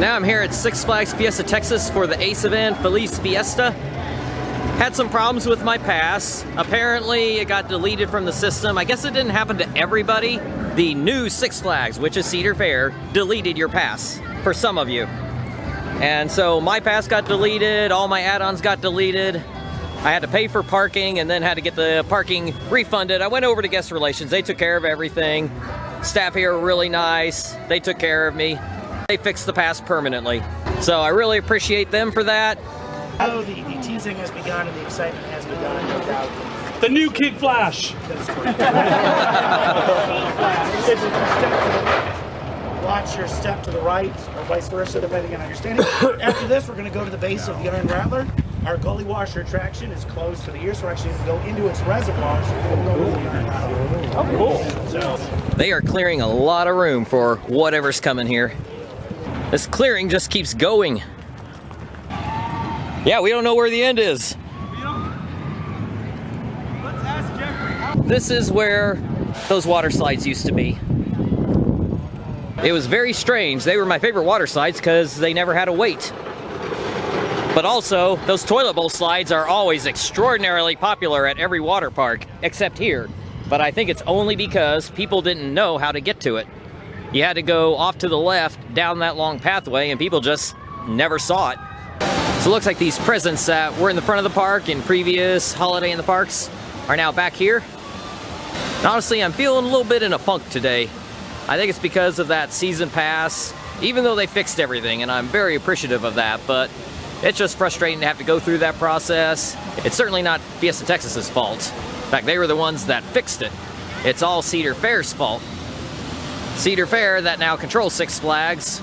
Now I'm here at Six Flags Fiesta Texas for the Ace event, Feliz Fiesta. Had some problems with my pass. Apparently it got deleted from the system. I guess it didn't happen to everybody. The new Six Flags, which is Cedar Fair, deleted your pass for some of you. And so my pass got deleted, all my add-ons got deleted. I had to pay for parking and then had to get the parking refunded. I went over to guest relations. They took care of everything. Staff here were really nice. They took care of me. They fixed the pass permanently. So I really appreciate them for that. Oh, the teasing has begun and the excitement has begun, no doubt. The new Kid Flash. That's correct. Watch your step to the right, or vice versa, depending on how you're standing. After this, we're going to go to the base of the Iron Rattler. Our gully washer attraction is closed for the year, so we're actually going to go into its reservoir. So we're going to go to the Iron Rattler. Oh, cool. So, they are clearing a lot of room for whatever's coming here. This clearing just keeps going. Yeah, we don't know where the end is. Let's ask Jeffrey. This is where those water slides used to be. It was very strange. They were my favorite water slides because they never had a wait. But also, those toilet bowl slides are always extraordinarily popular at every water park, except here. But I think it's only because people didn't know how to get to it. You had to go off to the left down that long pathway and people just never saw it. So it looks like these presents that were in the front of the park in previous Holiday in the Parks are now back here. And honestly, I'm feeling a little bit in a funk today. I think it's because of that season pass, even though they fixed everything, and I'm very appreciative of that, but it's just frustrating to have to go through that process. It's certainly not Fiesta Texas's fault. In fact, they were the ones that fixed it. It's all Cedar Fair's fault. Cedar Fair, that now controls Six Flags,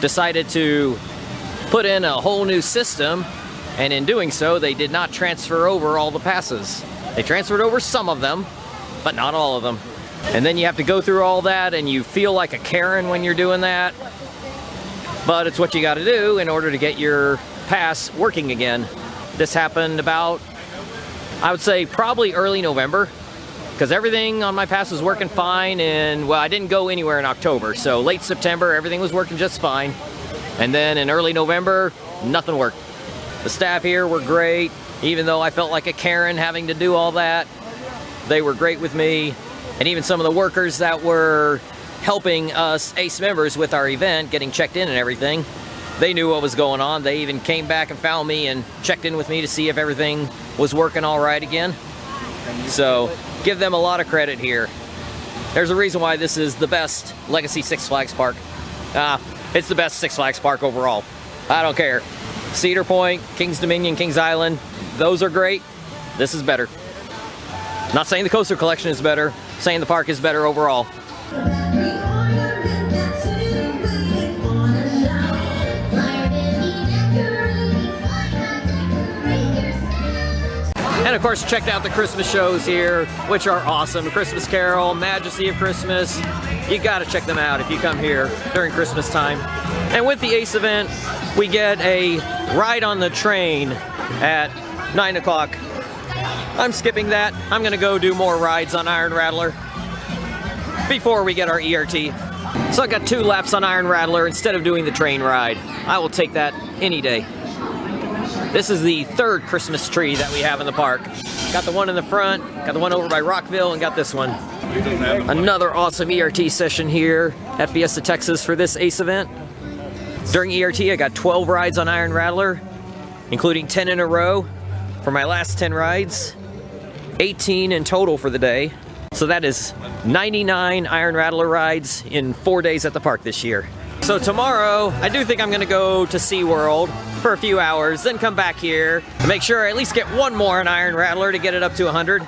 decided to put in a whole new system, and in doing so, they did not transfer over all the passes. They transferred over some of them, but not all of them. And then you have to go through all that, and you feel like a Karen when you're doing that. But it's what you gotta do in order to get your pass working again. This happened about, I would say, probably early November, because everything on my pass was working fine, and well, I didn't go anywhere in October, so late September, everything was working just fine. And then in early November, nothing worked. The staff here were great, even though I felt like a Karen having to do all that. They were great with me. And even some of the workers that were helping us ACE members with our event, getting checked in and everything, they knew what was going on. They even came back and found me and checked in with me to see if everything was working all right again. So give them a lot of credit here. There's a reason why this is the best Legacy Six Flags park. It's the best Six Flags park overall. I don't care. Cedar Point, Kings Dominion, Kings Island, those are great. This is better. Not saying the coaster collection is better, saying the park is better overall. And of course, checked out the Christmas shows here, which are awesome. Christmas Carol, Majesty of Christmas. You gotta check them out if you come here during Christmas time. And with the ACE event, we get a ride on the train at 9 o'clock. I'm skipping that. I'm gonna go do more rides on Iron Rattler before we get our ERT. So I got 2 laps on Iron Rattler instead of doing the train ride. I will take that any day. This is the 3rd Christmas tree that we have in the park. Got the one in the front, got the one over by Rockville, and got this one. Another awesome ERT session here at Fiesta Texas for this ACE event. During ERT, I got 12 rides on Iron Rattler, including 10 in a row for my last 10 rides. 18 in total for the day. So that is 99 Iron Rattler rides in 4 days at the park this year. So tomorrow, I do think I'm gonna go to SeaWorld for a few hours, then come back here to make sure I at least get one more on Iron Rattler to get it up to 100.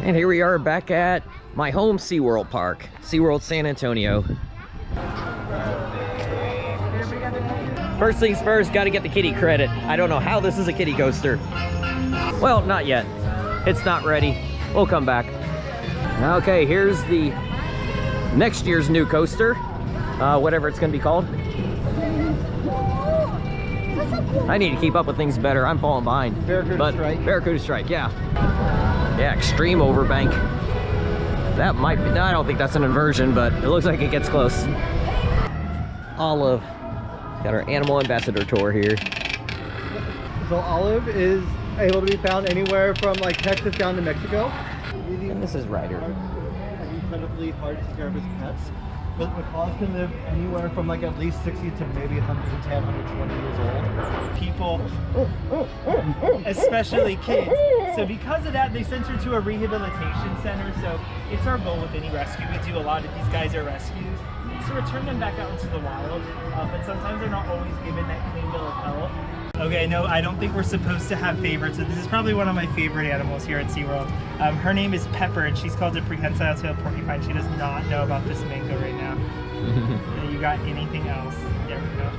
And here we are back at my home SeaWorld park, SeaWorld San Antonio. First things first, gotta get the kitty credit. I don't know how this is a kitty coaster. Well, not yet. It's not ready. We'll come back. Okay, here's the next year's new coaster, whatever it's gonna be called. I need to keep up with things better. I'm falling behind. Barracuda Strike. Barracuda Strike, yeah. Yeah, extreme overbank. That might be, no, I don't think that's an inversion, but it looks like it gets close. Olive. Got our animal ambassador tour here. So Olive is able to be found anywhere from like Texas down to Mexico. And this is Ryder. Incredibly hard to take care of his pets. But macaws can live anywhere from like at least 60 to maybe 110, 120 years old. People, especially kids. So because of that, they sent her to a rehabilitation center. So it's our goal with any rescue. We do a lot of these guys are rescues. It's to return them back out into the wild. But sometimes they're not always given that clean bill of health. Okay, no, I don't think we're supposed to have favorites. So this is probably one of my favorite animals here at SeaWorld. Her name is Pepper, and she's called a prehensile-tailed porcupine. She does not know about this mango right now. You got anything else? There we go.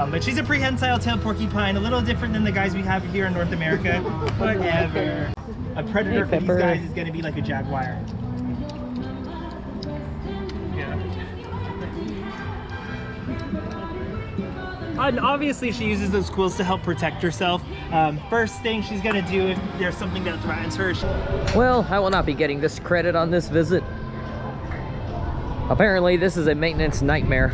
But she's a prehensile-tailed porcupine, a little different than the guys we have here in North America. Whatever. A predator for these guys is going to be like a jaguar. And obviously she uses those quills to help protect herself. First thing she's gonna do if there's something that threatens her. Well, I will not be getting this credit on this visit. Apparently this is a maintenance nightmare.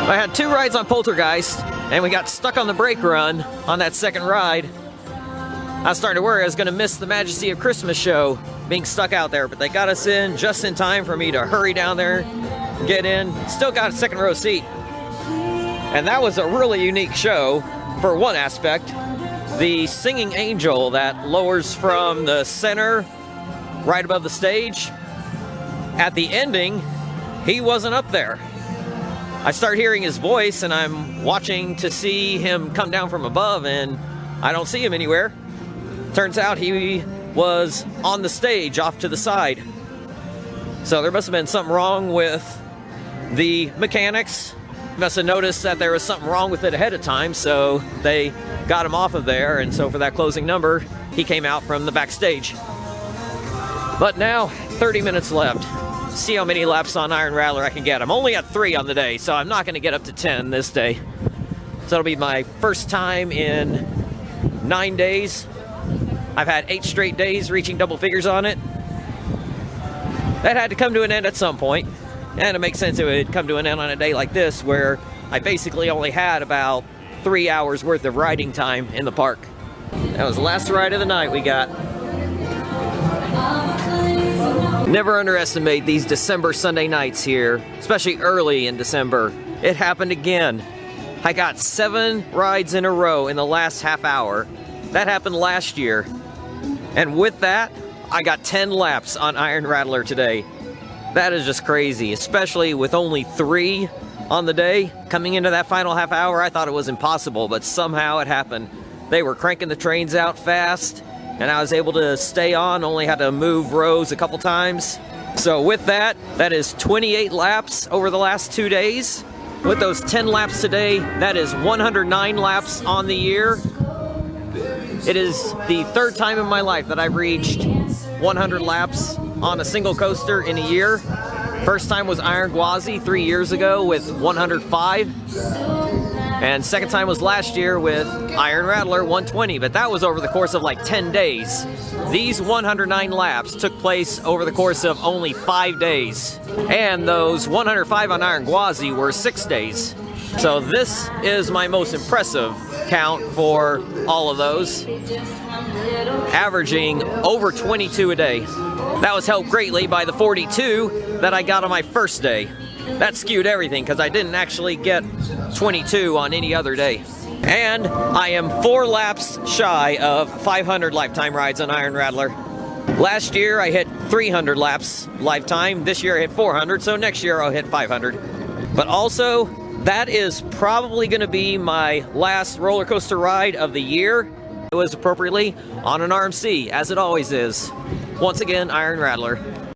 I had 2 rides on Poltergeist, and we got stuck on the brake run on that second ride. I was starting to worry I was going to miss the Majesty of Christmas show being stuck out there, but they got us in just in time for me to hurry down there, get in. Still got a second row seat. And that was a really unique show for one aspect. The singing angel that lowers from the center right above the stage. At the ending, he wasn't up there. I start hearing his voice and I'm watching to see him come down from above and I don't see him anywhere. Turns out he was on the stage off to the side. So there must have been something wrong with the mechanics. Must have noticed that there was something wrong with it ahead of time, so they got him off of there, and so for that closing number, he came out from the backstage. But now, 30 minutes left. See how many laps on Iron Rattler I can get. I'm only at 3 on the day, so I'm not going to get up to 10 this day. So it'll be my first time in 9 days. I've had 8 straight days reaching double figures on it. That had to come to an end at some point, and it makes sense it would come to an end on a day like this, where I basically only had about 3 hours worth of riding time in the park. That was the last ride of the night we got. Never underestimate these December Sunday nights here, especially early in December. It happened again. I got 7 rides in a row in the last half hour. That happened last year. And with that, I got 10 laps on Iron Rattler today. That is just crazy, especially with only 3 on the day. Coming into that final half hour, I thought it was impossible, but somehow it happened. They were cranking the trains out fast, and I was able to stay on, only had to move rows a couple times. So with that, that is 28 laps over the last 2 days. With those 10 laps today, that is 109 laps on the year. It is the 3rd time in my life that I've reached 100 laps on a single coaster in a year. First time was Iron Gwazi 3 years ago with 105. And second time was last year with Iron Rattler 120, but that was over the course of like 10 days. These 109 laps took place over the course of only 5 days. And those 105 on Iron Gwazi were 6 days. So this is my most impressive count for all of those, averaging over 22 a day. That was helped greatly by the 42 that I got on my first day. That skewed everything because I didn't actually get 22 on any other day. And I am 4 laps shy of 500 lifetime rides on Iron Rattler. Last year I hit 300 laps lifetime. This year I hit 400, so next year I'll hit 500. But also, that is probably going to be my last roller coaster ride of the year. It was appropriately on an RMC, as it always is. Once again, Iron Rattler.